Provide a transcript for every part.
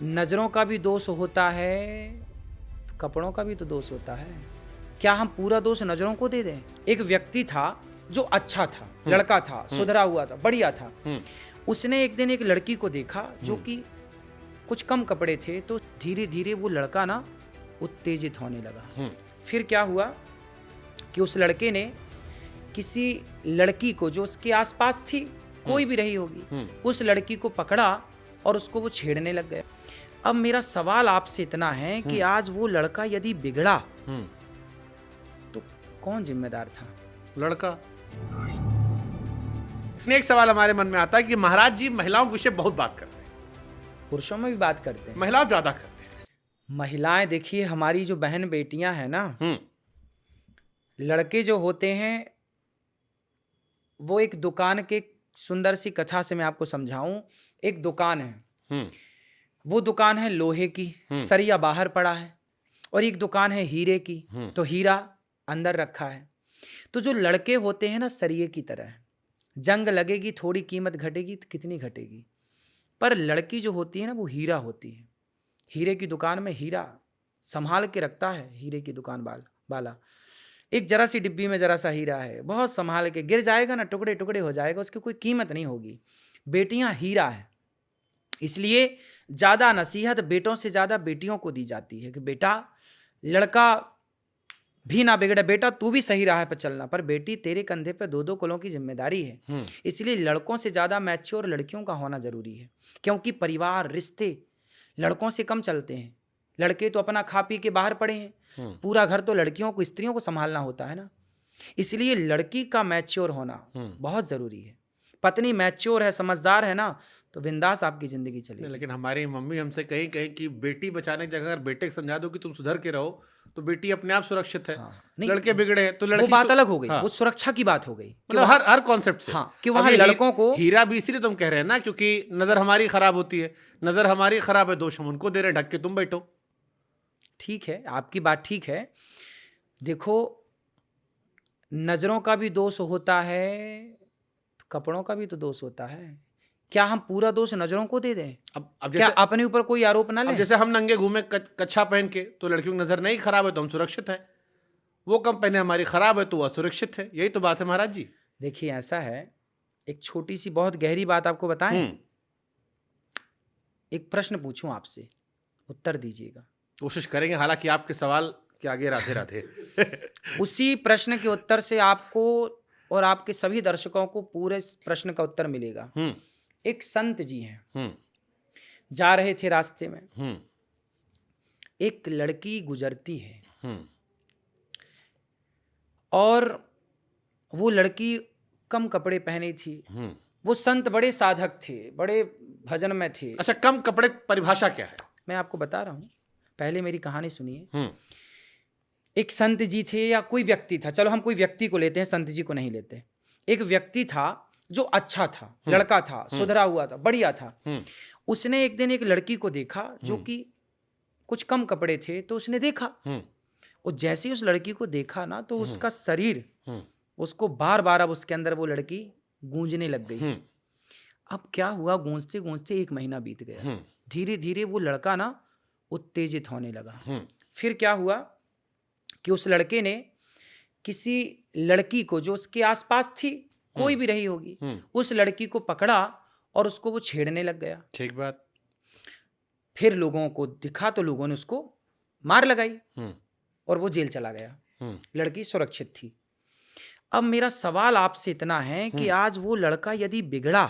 नज़रों का भी दोष होता है, कपड़ों का भी तो दोष होता है। क्या हम पूरा दोष नज़रों को दे दें? एक व्यक्ति था जो अच्छा था, लड़का था, सुधरा हुआ था, बढ़िया था। उसने एक दिन एक लड़की को देखा जो कि कुछ कम कपड़े थे, तो धीरे धीरे वो लड़का ना उत्तेजित होने लगा। फिर क्या हुआ कि उस लड़के ने किसी लड़की को जो उसके आसपास थी, कोई भी रही होगी, उस लड़की को पकड़ा और उसको वो छेड़ने लग गया। अब मेरा सवाल आपसे इतना है कि आज वो लड़का यदि बिगड़ा तो कौन जिम्मेदार था? लड़का। एक सवाल हमारे मन में आता है कि महाराज जी महिलाओं के विषय बहुत बात करते हैं, पुरुषों में भी बात करते हैं, महिलाओं ज्यादा करते हैं। महिलाएं देखिए, हमारी जो बहन बेटियां हैं ना, लड़के जो होते हैं वो एक दुकान के, सुंदर सी कथा से मैं आपको समझाऊं। एक दुकान है, वो दुकान है लोहे की, सरिया बाहर पड़ा है, और एक दुकान है हीरे की, तो हीरा अंदर रखा है। तो जो लड़के होते हैं ना, सरिये की तरह, जंग लगेगी थोड़ी कीमत घटेगी तो कितनी घटेगी, पर लड़की जो होती है ना वो हीरा होती है। हीरे की दुकान में हीरा संभाल के रखता है, हीरे की दुकान वाला एक जरा सी डिब्बी में जरा सा हीरा है, बहुत संभाल के, गिर जाएगा ना टुकड़े टुकड़े हो जाएगा, उसकी कोई कीमत नहीं होगी। बेटियां हीरा है, इसलिए ज़्यादा नसीहत बेटों से ज़्यादा बेटियों को दी जाती है कि बेटा, लड़का भी ना बिगड़े, बेटा तू भी सही राह पर चलना, पर बेटी तेरे कंधे पे दो दो कुलों की जिम्मेदारी है। इसलिए लड़कों से ज़्यादा मैच्योर लड़कियों का होना ज़रूरी है, क्योंकि परिवार रिश्ते लड़कों से कम चलते हैं। लड़के तो अपना खा पी के बाहर पड़े हैं, पूरा घर तो लड़कियों को, स्त्रियों को संभालना होता है ना। इसलिए लड़की का मैच्योर होना बहुत ज़रूरी है। पत्नी मैच्योर है, समझदार है ना, तो बिंदास आपकी ज़िंदगी चलेगी। लेकिन हमारी मम्मी हमसे कहीं कहीं कि बेटी बचाने की जगह अगर बेटे को समझा दो कि तुम सुधर के रहो तो बेटी अपने आप सुरक्षित है। नहीं, लड़के बिगड़े तो लड़की, वो बात अलग हो गई। वो सुरक्षा की बात हो गई, मतलब हर कॉन्सेप्ट से। कि वहाँ लड़कों को हीरा भी इसीलिए तुम कह रहे हैं ना, क्योंकि नजर हमारी खराब होती है, नजर हमारी खराब है, दोष हम उनको दे रहे, ढक के तुम बैठो। ठीक है, आपकी बात ठीक है। देखो, नजरों का भी दोष होता है, कपड़ों का भी तो दोष होता है। क्या हम पूरा दोष नजरों को दे दें? अब क्या अपने ऊपर कोई आरोप ना लें? जैसे हम नंगे घूमे कच्छा पहन के तो लड़कियों की नजर नहीं खराब है तो हम सुरक्षित है, वो कम पहने हमारी खराब है तो वो असुरक्षित है। यही तो बात है महाराज जी। देखिए ऐसा है, एक छोटी सी बहुत गहरी बात आपको बताएं। एक प्रश्न पूछूं आपसे, उत्तर दीजिएगा। कोशिश करेंगे, हालांकि आपके सवाल के आगे राधे राधे। उसी प्रश्न के उत्तर से आपको और आपके सभी दर्शकों को पूरे प्रश्न का उत्तर मिलेगा। एक संत जी हैं, जा रहे थे रास्ते में, एक लड़की गुजरती है, और वो लड़की कम कपड़े पहनी थी। वो संत बड़े साधक थे, बड़े भजन में थे। अच्छा, कम कपड़े परिभाषा क्या है? मैं आपको बता रहा हूँ, पहले मेरी कहानी सुनिए। एक संत जी थे या कोई व्यक्ति था, चलो हम कोई व्यक्ति को लेते हैं, संत जी को नहीं लेते। एक व्यक्ति था जो अच्छा था, लड़का था, सुधरा हुआ था, बढ़िया था। उसने एक दिन एक लड़की को देखा जो कि कुछ कम कपड़े थे, तो उसने देखा, और जैसे ही उस लड़की को देखा ना, तो उसका शरीर उसको बार बार, अब उसके अंदर वो लड़की गूंजने लग गई। अब क्या हुआ, गूंजते गूंजते 1 महीना बीत गया। धीरे धीरे वो लड़का ना उत्तेजित होने लगा। फिर क्या हुआ कि उस लड़के ने किसी लड़की को जो उसके आसपास थी, कोई भी रही होगी, उस लड़की को पकड़ा और उसको वो छेड़ने लग गया। ठीक बात। फिर लोगों को दिखा तो लोगों ने उसको मार लगाई और वो जेल चला गया। लड़की सुरक्षित थी। अब मेरा सवाल आपसे इतना है कि आज वो लड़का यदि बिगड़ा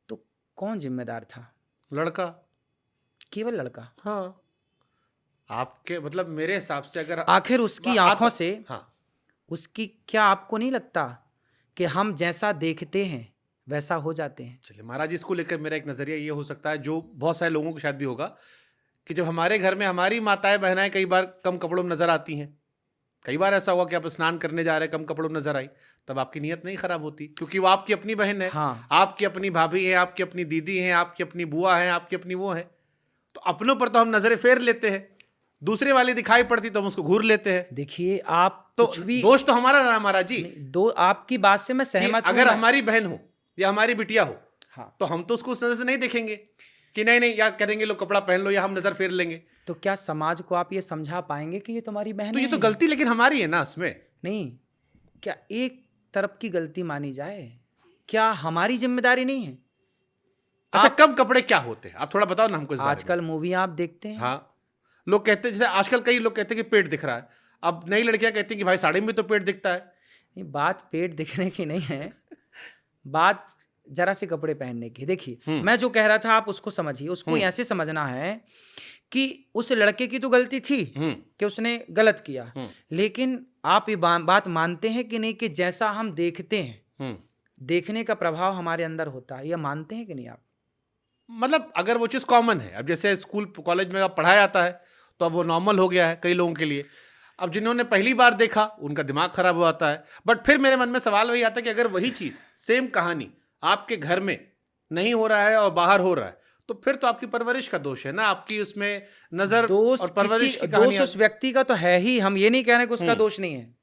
तो कौन जिम्मेदार था? लड़का, केवल लड़का। हाँ, आपके मतलब मेरे हिसाब से अगर आखिर उसकी आंखों से, उसकी, क्या आपको नहीं लगता कि हम जैसा देखते हैं वैसा हो जाते हैं? चलिए महाराज, इसको लेकर मेरा एक नजरिया ये हो सकता है, जो बहुत सारे लोगों को शायद भी होगा, कि जब हमारे घर में हमारी माताएं बहनाएं कई बार कम कपड़ों में नजर आती हैं, कई बार ऐसा हुआ कि आप स्नान करने जा रहे हैं, कम कपड़ों में नजर आई, तब आपकी नीयत नहीं खराब होती, क्योंकि वो आपकी अपनी बहन है। आपकी अपनी भाभी है, आपकी अपनी दीदी है, आपकी अपनी बुआ है, आपकी अपनी वो है, तो अपनों पर तो हम नजरें फेर लेते हैं, दूसरे वाली दिखाई पड़ती तो हम उसको घूर लेते हैं। देखिए, आप तो दोष तो हमारा रहा महाराज जी। आपकी बात से मैं सहमत हूं। अगर हमारी बहन हो या हमारी बिटिया हो, तो हम तो उसको उस नजर से नहीं देखेंगे कि नहीं नहीं, या कह देंगे लोग कपड़ा पहन लो या हम नजर फेर लेंगे। तो क्या समाज को आप ये समझा पाएंगे कि ये तुम्हारी बहन तो ये तो गलती लेकिन हमारी है ना इसमें। नहीं, क्या एक तरफ की गलती मानी जाए? क्या हमारी जिम्मेदारी नहीं है? अच्छा, कम कपड़े क्या होते हैं आप थोड़ा बताओ ना हमको इस बारे में। आजकल मूवी आप देखते हैं, हाँ, लोग कहते हैं, जैसे आजकल कई लोग कहते हैं कि पेट दिख रहा है, अब नई लड़कियां कहती हैं कि भाई साड़ी में भी तो पेट दिखता है। नहीं, बात पेट दिखने की नहीं है, बात जरा से कपड़े पहनने की। देखिए मैं जो कह रहा था आप उसको समझिए, उसको ऐसे समझना है कि उस लड़के की तो गलती थी कि उसने गलत किया, लेकिन आप ये बात मानते हैं कि नहीं कि जैसा हम देखते हैं देखने का प्रभाव हमारे अंदर होता है, यह मानते हैं कि नहीं आप? मतलब अगर वो चीज़ कॉमन है, अब जैसे स्कूल कॉलेज में अब पढ़ाया जाता है तो अब वो नॉर्मल हो गया है कई लोगों के लिए। अब जिन्होंने पहली बार देखा उनका दिमाग खराब हो जाता है। बट फिर मेरे मन में सवाल वही आता है कि अगर वही चीज़, सेम कहानी आपके घर में नहीं हो रहा है और बाहर हो रहा है, तो फिर तो आपकी परवरिश का दोष है ना, आपकी उसमें नजर और परवरिश की दोष उस व्यक्ति का तो है ही, हम ये नहीं कह रहे कि उसका दोष नहीं है,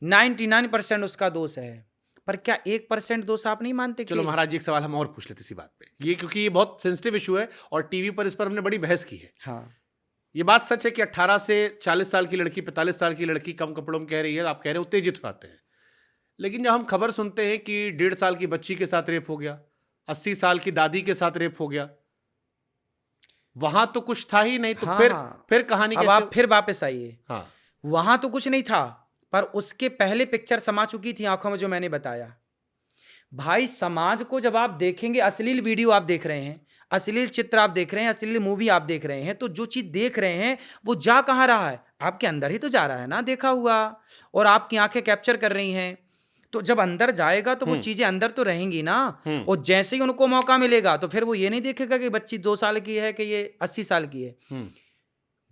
99% उसका दोष है, पर क्या 1% दोष आप नहीं मानते? चलो महाराज जी, एक सवाल हम और पूछ लेते इसी बात पे, ये क्योंकि ये बहुत सेंसिटिव इशू है और टीवी पर इस पर हमने बड़ी बहस की है। हाँ, ये बात सच है कि 18 से 40 साल की लड़की, 45 साल की लड़की कम कपड़ों में कह रही है, आप कह रहे हो उत्तेजित हो जाते हैं। लेकिन जब हम खबर सुनते हैं कि 1.5 साल की बच्ची के साथ रेप हो गया, 80 साल की दादी के साथ रेप हो गया, वहां तो कुछ था ही नहीं, तो फिर कहानी अब कैसे? आप फिर वापस आइए। हाँ, वहां तो कुछ नहीं था, पर उसके पहले पिक्चर समा चुकी थी आंखों में, जो मैंने बताया। भाई समाज को जब आप देखेंगे, अश्लील वीडियो आप देख रहे हैं, अश्लील चित्र आप देख रहे हैं, अश्लील मूवी आप देख रहे हैं, तो जो चीज देख रहे हैं वो जा कहाँ रहा है? आपके अंदर ही तो जा रहा है ना, देखा हुआ, और आपकी आंखें कैप्चर कर रही हैं। तो जब अंदर जाएगा तो वो चीजें अंदर तो रहेंगी ना, और जैसे ही उनको मौका मिलेगा तो फिर वो ये नहीं देखेगा कि बच्ची 2 साल की है कि ये 80 साल की है।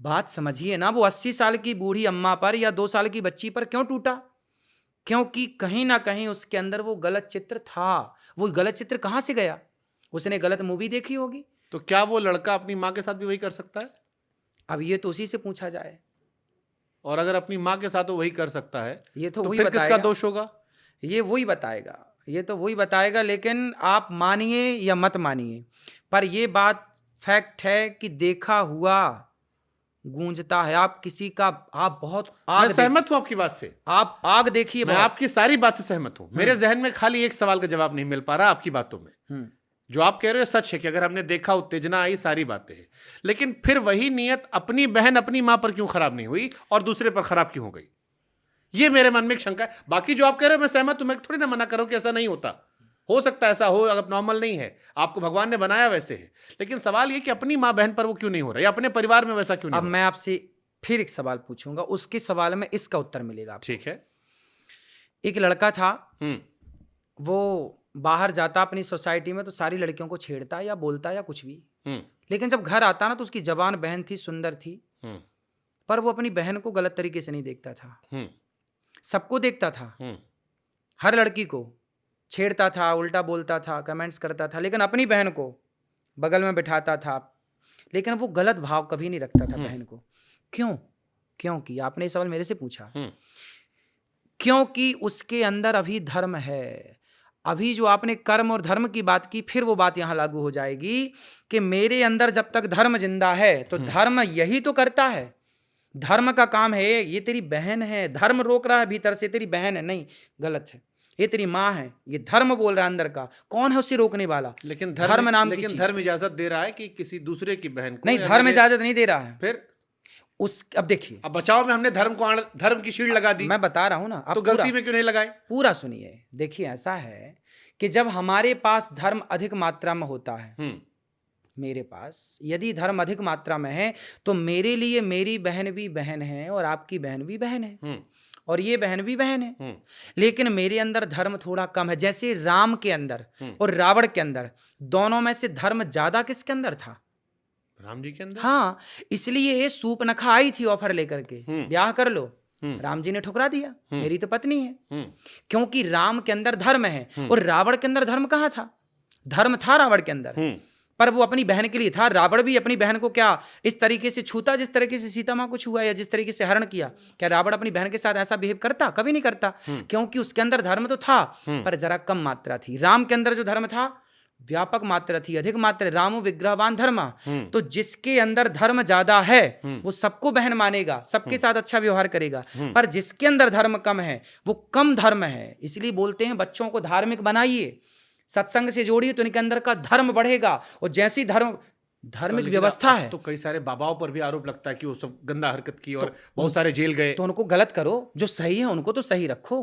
बात समझिए ना, वो 80 साल की बूढ़ी अम्मा पर या 2 साल की बच्ची पर क्यों टूटा? क्योंकि कहीं ना कहीं उसके अंदर वो गलत चित्र था। वो गलत चित्र कहाँ से गया? उसने गलत मूवी देखी होगी। तो क्या वो लड़का अपनी माँ के साथ भी वही कर सकता है? अब ये तो उसी से पूछा जाए। और अगर अपनी माँ के साथ वो वही कर सकता है, ये तो वही फिर बताएगा। किसका दोष होगा? ये वही बताएगा, ये तो वही बताएगा। लेकिन आप मानिए या मत मानिए, पर ये बात फैक्ट है कि देखा हुआ गूंजता है। आप किसी का, आप बहुत आग, मैं सहमत हूं आपकी बात से, आप आग देखिए। मैं आपकी सारी बात से सहमत हूं। मेरे जहन में खाली एक सवाल का जवाब नहीं मिल पा रहा आपकी बातों में। जो आप कह रहे हो सच है कि अगर हमने देखा उत्तेजना आई, सारी बातें हैं, लेकिन फिर वही नियत अपनी बहन, अपनी मां पर क्यों खराब नहीं हुई और दूसरे पर खराब क्यों हो गई? ये मेरे मन में एक शंका है। बाकी जो आप कह रहे हो मैं सहमत हूं, मैं थोड़ी ना मना कर रहा हूं कि ऐसा नहीं होता, हो सकता है ऐसा हो, अगर नॉर्मल नहीं है, आपको भगवान ने बनाया वैसे है। लेकिन सवाल ये कि अपनी माँ बहन पर वो क्यों नहीं हो रहा, या अपने परिवार में वैसा क्यों नहीं? अब मैं आपसे फिर एक सवाल पूछूंगा, उसके सवाल में इसका उत्तर मिलेगा। ठीक है। एक लड़का था, वो बाहर जाता अपनी सोसाइटी में तो सारी लड़कियों को छेड़ता या बोलता या कुछ भी, लेकिन जब घर आता ना तो उसकी जवान बहन थी, सुंदर थी, पर वो अपनी बहन को गलत तरीके से नहीं देखता था, सबको देखता था, हर लड़की को छेड़ता था, उल्टा बोलता था, कमेंट्स करता था, लेकिन अपनी बहन को बगल में बिठाता था, लेकिन वो गलत भाव कभी नहीं रखता था बहन को। क्यों? क्योंकि आपने ये सवाल मेरे से पूछा, क्योंकि उसके अंदर अभी धर्म है। अभी जो आपने कर्म और धर्म की बात की, फिर वो बात यहां लागू हो जाएगी कि मेरे अंदर जब तक धर्म जिंदा है तो धर्म यही तो करता है, धर्म का काम है। ये तेरी बहन है, धर्म रोक रहा है भीतर से, तेरी बहन है, नहीं गलत है, ये तेरी माँ है, ये धर्म बोल रहा है अंदर का, कौन है उसे रोकने वाला? लेकिन धर्म नाम की लेकिन धर्म इजाजत दे रहा है कि किसी दूसरे की बहन को, नहीं, धर्म इजाजत नहीं दे रहा है। फिर अब देखिए, अब बचाव में हमने धर्म की शील्ड लगा दी। मैं बता रहा हूं ना, तो गलती में क्यों नहीं लगाई? पूरा सुनिए। देखिए ऐसा है कि जब हमारे पास धर्म अधिक मात्रा में होता है, मेरे पास यदि धर्म अधिक मात्रा में है तो मेरे लिए मेरी बहन भी बहन है और आपकी बहन भी बहन है और ये बहन भी बहन है, लेकिन मेरे अंदर धर्म थोड़ा कम है। जैसे राम के अंदर और रावण के अंदर, दोनों में से धर्म ज्यादा किसके अंदर था? राम जी के अंदर। हाँ, इसलिए सूर्पनखा आई थी ऑफर लेकर के, ब्याह कर लो, राम जी ने ठुकरा दिया, मेरी तो पत्नी है, क्योंकि राम के अंदर धर्म है और रावण के अंदर धर्म कहाँ था? धर्म था रावण के अंदर, पर वो अपनी बहन के लिए था। रावण भी अपनी बहन को क्या इस तरीके से छूता जिस तरीके से सीता माँ को छुआ या जिस तरीके से हरण किया? क्या रावण अपनी बहन के साथ ऐसा बिहेव करता? कभी नहीं करता, क्योंकि उसके अंदर धर्म तो था पर जरा कम मात्रा थी। राम के अंदर जो धर्म था व्यापक मात्रा थी, अधिक मात्रा, रामो विग्रहवान धर्म। तो जिसके अंदर धर्म ज्यादा है वो सबको बहन मानेगा, सबके साथ अच्छा व्यवहार करेगा। पर जिसके अंदर धर्म कम है वो कम धर्म है। इसलिए बोलते हैं बच्चों को धार्मिक बनाइए, सत्संग से जोड़िए तो इनके अंदर का धर्म बढ़ेगा। और जैसी धार्मिक व्यवस्था है तो कई सारे बाबाओं पर भी आरोप लगता है कि वो सब गंदा हरकत की और बहुत सारे जेल गए। तो उनको गलत करो, जो सही है उनको तो सही रखो,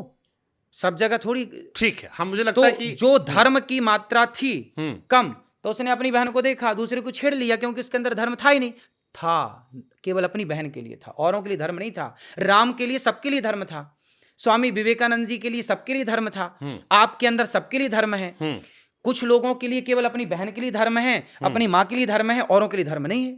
सब जगह थोड़ी। ठीक है, हम मुझे लगता है कि जो धर्म की मात्रा थी कम, तो उसने अपनी बहन को देखा, दूसरे को छेड़ लिया, क्योंकि उसके अंदर धर्म था ही नहीं। था केवल अपनी बहन के लिए था, औरों के लिए धर्म नहीं था। राम के लिए सबके लिए धर्म था, स्वामी विवेकानंद जी के लिए सबके लिए धर्म था, आपके अंदर सबके लिए धर्म है। कुछ लोगों के लिए केवल अपनी बहन के लिए धर्म है, अपनी माँ के लिए धर्म है, औरों के लिए धर्म नहीं है।